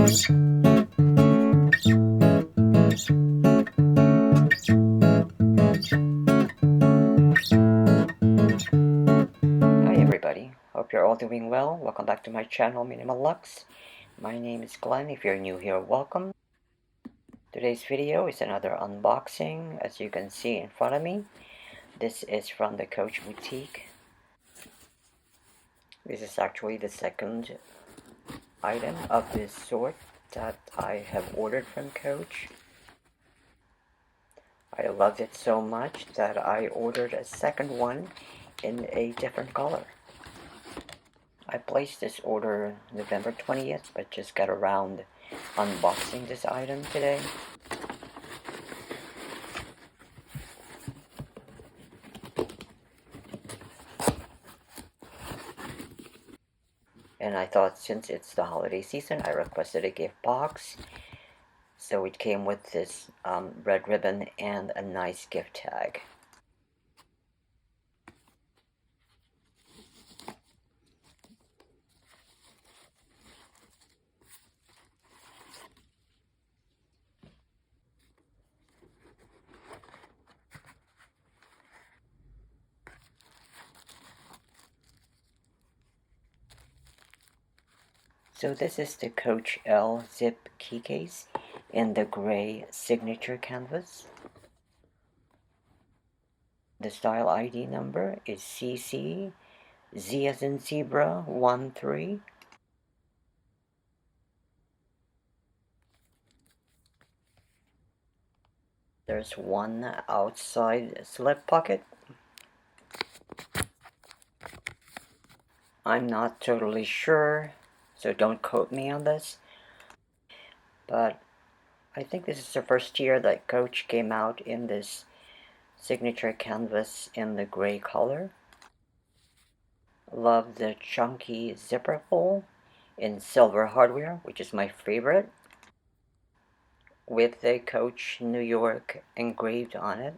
everybody, hope you're all doing well. Welcome back to my channel, Minimal Lux. My name is Glenn. If you're new here, welcome. Today's video is another unboxing. As you can see in front of me, this is from the Coach Boutique. This is actually the second item of this sort that I have ordered from Coach. I loved it so much that I ordered a second one in a different color. I placed this order November 20th, but just got around unboxing this item today. And I thought since it's the holiday season, I requested a gift box. So it came with this red ribbon and a nice gift tag. So this is the Coach L zip key case in the gray signature canvas. The style ID number is CC Z as in zebra 13. There's one outside slip pocket. I'm not totally sure, so don't quote me on this, but I think this is the first year that Coach came out in this signature canvas in the gray color. Love the chunky zipper pull in silver hardware, which is my favorite, with the Coach New York engraved on it.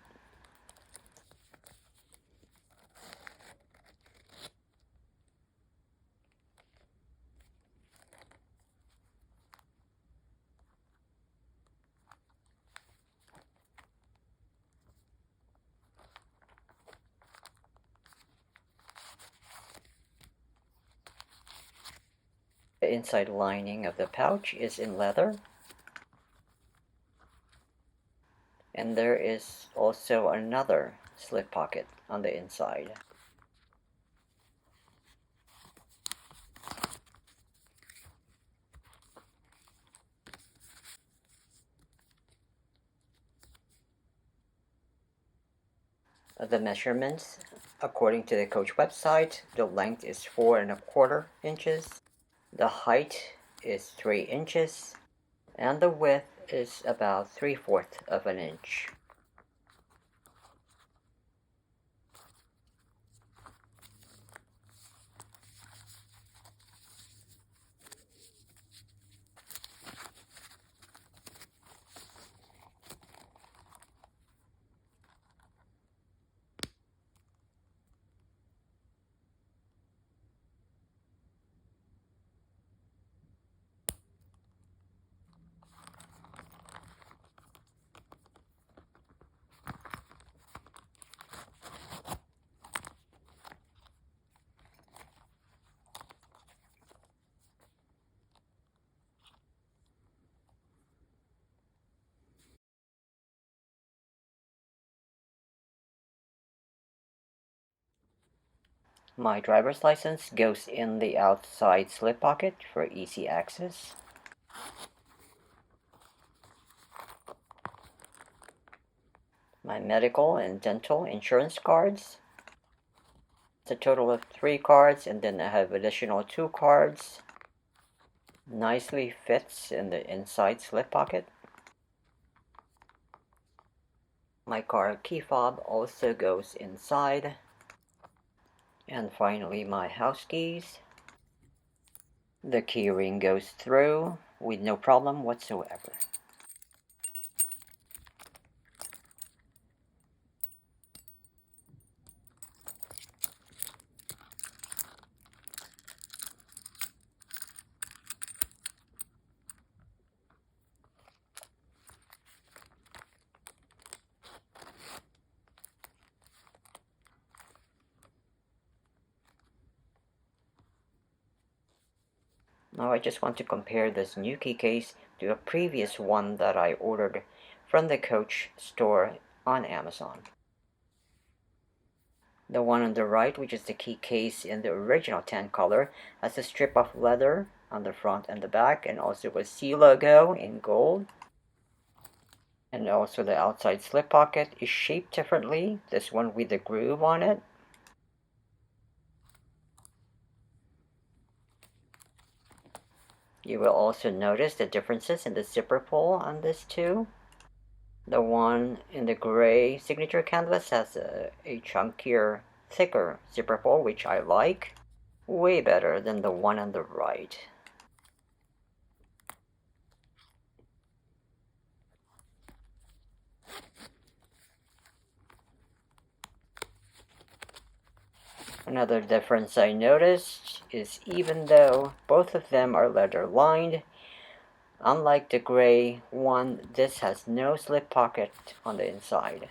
The inside lining of the pouch is in leather. And there is also another slip pocket on the inside. The measurements, according to the Coach website, the length is 4¼ inches. The height is 3 inches, and the width is about 3/4 of an inch. My driver's license goes in the outside slip pocket for easy access. My medical and dental insurance cards. It's a total of 3 cards, and then I have additional 2 cards. Nicely fits in the inside slip pocket. My car key fob also goes inside. And finally, my house keys. The key ring goes through with no problem whatsoever. Now I just want to compare this new key case to a previous one that I ordered from the Coach store on Amazon. The one on the right, which is the key case in the original tan color, has a strip of leather on the front and the back, and also a C logo in gold. And also the outside slip pocket is shaped differently, this one with the groove on it. You will also notice the differences in the zipper pull on this too. The one in the gray signature canvas has a chunkier, thicker zipper pull, which I like. Way better than the one on the right. Another difference I noticed is even though both of them are leather lined, unlike the gray one, this has no slip pocket on the inside.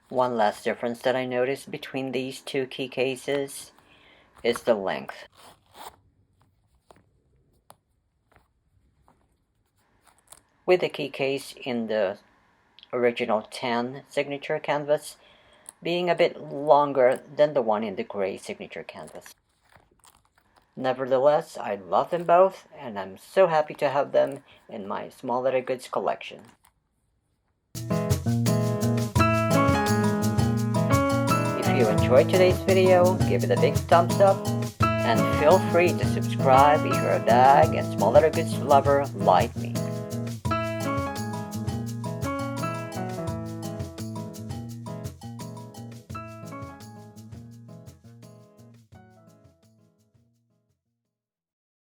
One last difference that I noticed between these two key cases is the length. With the key case in the original tan signature canvas being a bit longer than the one in the gray signature canvas. Nevertheless, I love them both, and I'm so happy to have them in my small leather goods collection. If you enjoyed today's video, give it a big thumbs up, and feel free to subscribe if you're a bag and small leather goods lover like me.